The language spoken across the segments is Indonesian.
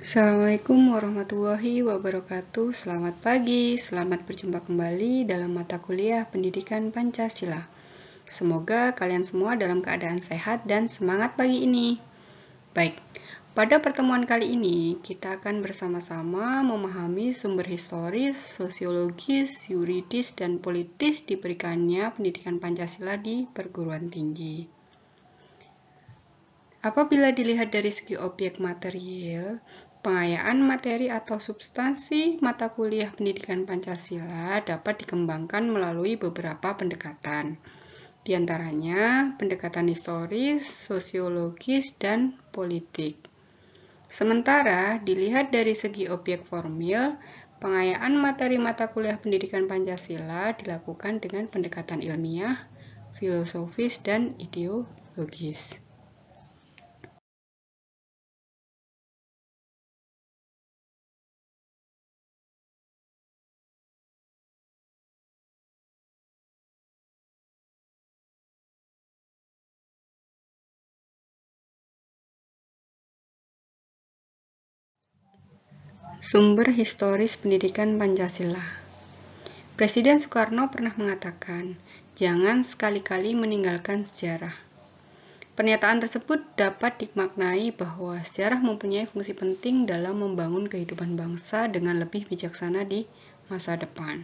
Assalamualaikum warahmatullahi wabarakatuh. Selamat pagi, selamat berjumpa kembali dalam mata kuliah Pendidikan Pancasila. Semoga kalian semua dalam keadaan sehat dan semangat pagi ini. Baik, pada pertemuan kali ini kita akan bersama-sama memahami sumber historis, sosiologis, yuridis, dan politis diberikannya pendidikan Pancasila di perguruan tinggi. Apabila dilihat dari segi objek material, pengayaan materi atau substansi mata kuliah pendidikan Pancasila dapat dikembangkan melalui beberapa pendekatan. Di antaranya, pendekatan historis, sosiologis, dan politik. Sementara, dilihat dari segi objek formil, pengayaan materi mata kuliah pendidikan Pancasila dilakukan dengan pendekatan ilmiah, filosofis, dan ideologis. Sumber historis pendidikan Pancasila. Presiden Soekarno pernah mengatakan, "Jangan sekali-kali meninggalkan sejarah." Pernyataan tersebut dapat dimaknai bahwa sejarah mempunyai fungsi penting dalam membangun kehidupan bangsa dengan lebih bijaksana di masa depan.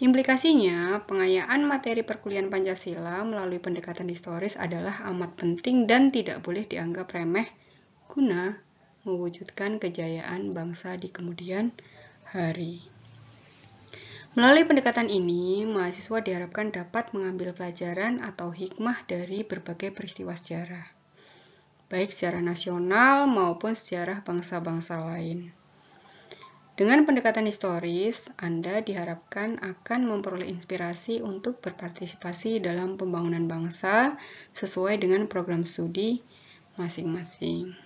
Implikasinya, pengayaan materi perkuliahan Pancasila melalui pendekatan historis adalah amat penting dan tidak boleh dianggap remeh guna mewujudkan kejayaan bangsa di kemudian hari. Melalui pendekatan ini, mahasiswa diharapkan dapat mengambil pelajaran atau hikmah dari berbagai peristiwa sejarah, baik sejarah nasional maupun sejarah bangsa-bangsa lain. Dengan pendekatan historis, Anda diharapkan akan memperoleh inspirasi untuk berpartisipasi dalam pembangunan bangsa sesuai dengan program studi masing-masing.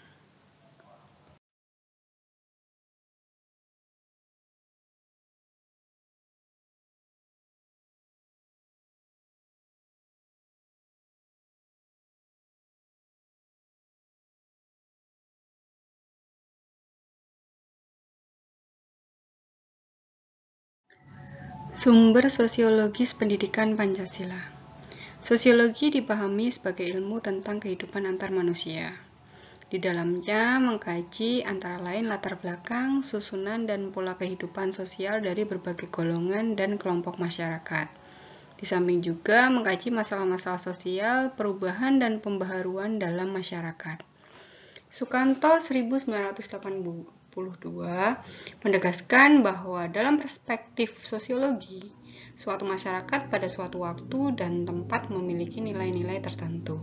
Sumber sosiologis pendidikan Pancasila. Sosiologi dipahami sebagai ilmu tentang kehidupan antar manusia. Di dalamnya mengkaji antara lain latar belakang, susunan, dan pola kehidupan sosial dari berbagai golongan dan kelompok masyarakat. Di samping juga mengkaji masalah-masalah sosial, perubahan, dan pembaharuan dalam masyarakat. Sukanto 1982 menegaskan bahwa dalam perspektif sosiologi, suatu masyarakat pada suatu waktu dan tempat memiliki nilai-nilai tertentu.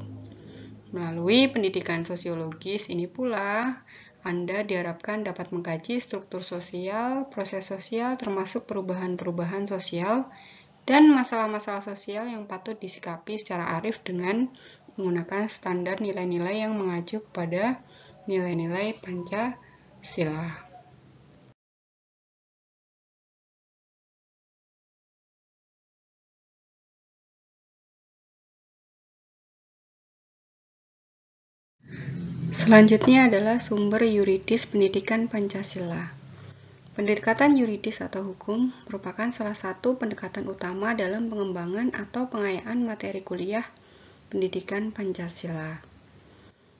Melalui pendidikan sosiologis ini pula, Anda diharapkan dapat mengkaji struktur sosial, proses sosial termasuk perubahan-perubahan sosial, dan masalah-masalah sosial yang patut disikapi secara arif dengan menggunakan standar nilai-nilai yang mengacu kepada nilai-nilai Pancasila. Selanjutnya adalah sumber yuridis pendidikan Pancasila. Pendekatan yuridis atau hukum merupakan salah satu pendekatan utama dalam pengembangan atau pengayaan materi kuliah pendidikan Pancasila.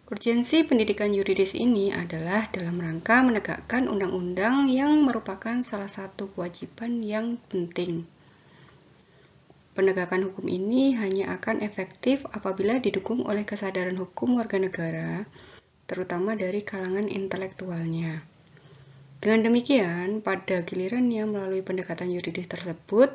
Urgensi pendidikan yuridis ini adalah dalam rangka menegakkan undang-undang yang merupakan salah satu kewajiban yang penting. Penegakan hukum ini hanya akan efektif apabila didukung oleh kesadaran hukum warga negara, terutama dari kalangan intelektualnya. Dengan demikian, pada gilirannya melalui pendekatan yuridis tersebut,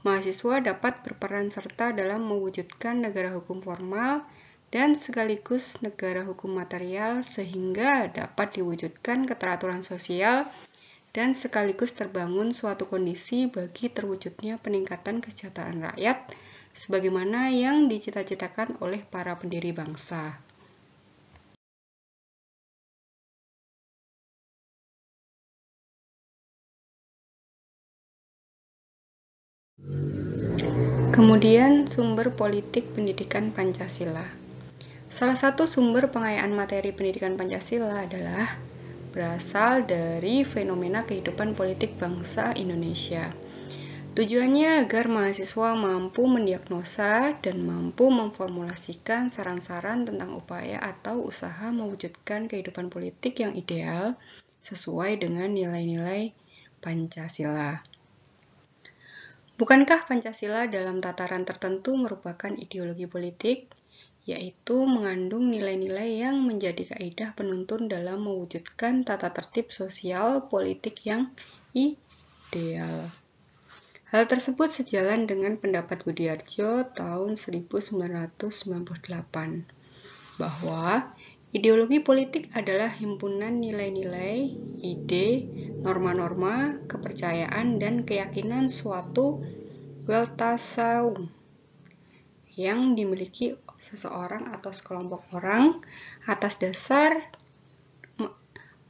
mahasiswa dapat berperan serta dalam mewujudkan negara hukum formal dan sekaligus negara hukum material sehingga dapat diwujudkan keteraturan sosial dan sekaligus terbangun suatu kondisi bagi terwujudnya peningkatan kesejahteraan rakyat sebagaimana yang dicita-citakan oleh para pendiri bangsa. Kemudian, sumber politik pendidikan Pancasila. Salah satu sumber pengayaan materi pendidikan Pancasila adalah berasal dari fenomena kehidupan politik bangsa Indonesia. Tujuannya agar mahasiswa mampu mendiagnosa dan mampu memformulasikan saran-saran tentang upaya atau usaha mewujudkan kehidupan politik yang ideal sesuai dengan nilai-nilai Pancasila. Bukankah Pancasila dalam tataran tertentu merupakan ideologi politik, yaitu mengandung nilai-nilai yang menjadi kaidah penuntun dalam mewujudkan tata tertib sosial politik yang ideal. Hal tersebut sejalan dengan pendapat Budiardjo tahun 1998, bahwa ideologi politik adalah himpunan nilai-nilai, ide, norma-norma, kepercayaan, dan keyakinan suatu Weltanschauung yang dimiliki seseorang atau sekelompok orang atas dasar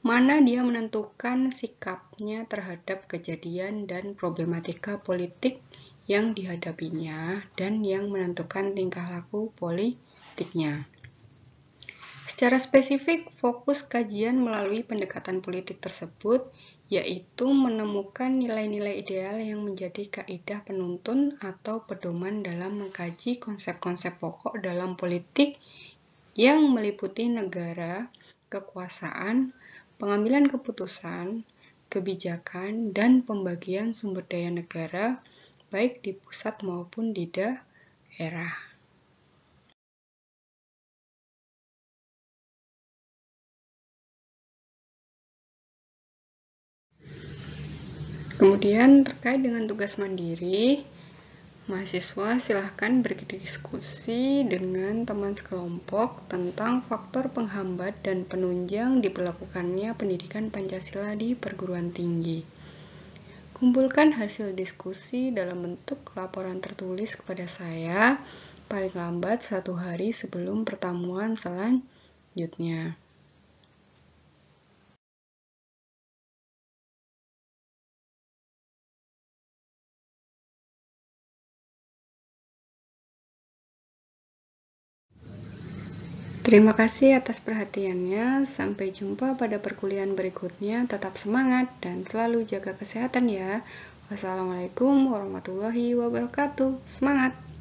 mana dia menentukan sikapnya terhadap kejadian dan problematika politik yang dihadapinya dan yang menentukan tingkah laku politiknya. Secara spesifik, fokus kajian melalui pendekatan politik tersebut yaitu menemukan nilai-nilai ideal yang menjadi kaidah penuntun atau pedoman dalam mengkaji konsep-konsep pokok dalam politik yang meliputi negara, kekuasaan, pengambilan keputusan, kebijakan, dan pembagian sumber daya negara, baik di pusat maupun di daerah. Kemudian terkait dengan tugas mandiri, mahasiswa silahkan berdiskusi dengan teman sekelompok tentang faktor penghambat dan penunjang diberlakukannya pendidikan Pancasila di perguruan tinggi. Kumpulkan hasil diskusi dalam bentuk laporan tertulis kepada saya paling lambat 1 hari sebelum pertemuan selanjutnya. Terima kasih atas perhatiannya. Sampai jumpa pada perkuliahan berikutnya. Tetap semangat dan selalu jaga kesehatan ya. Wassalamualaikum warahmatullahi wabarakatuh. Semangat!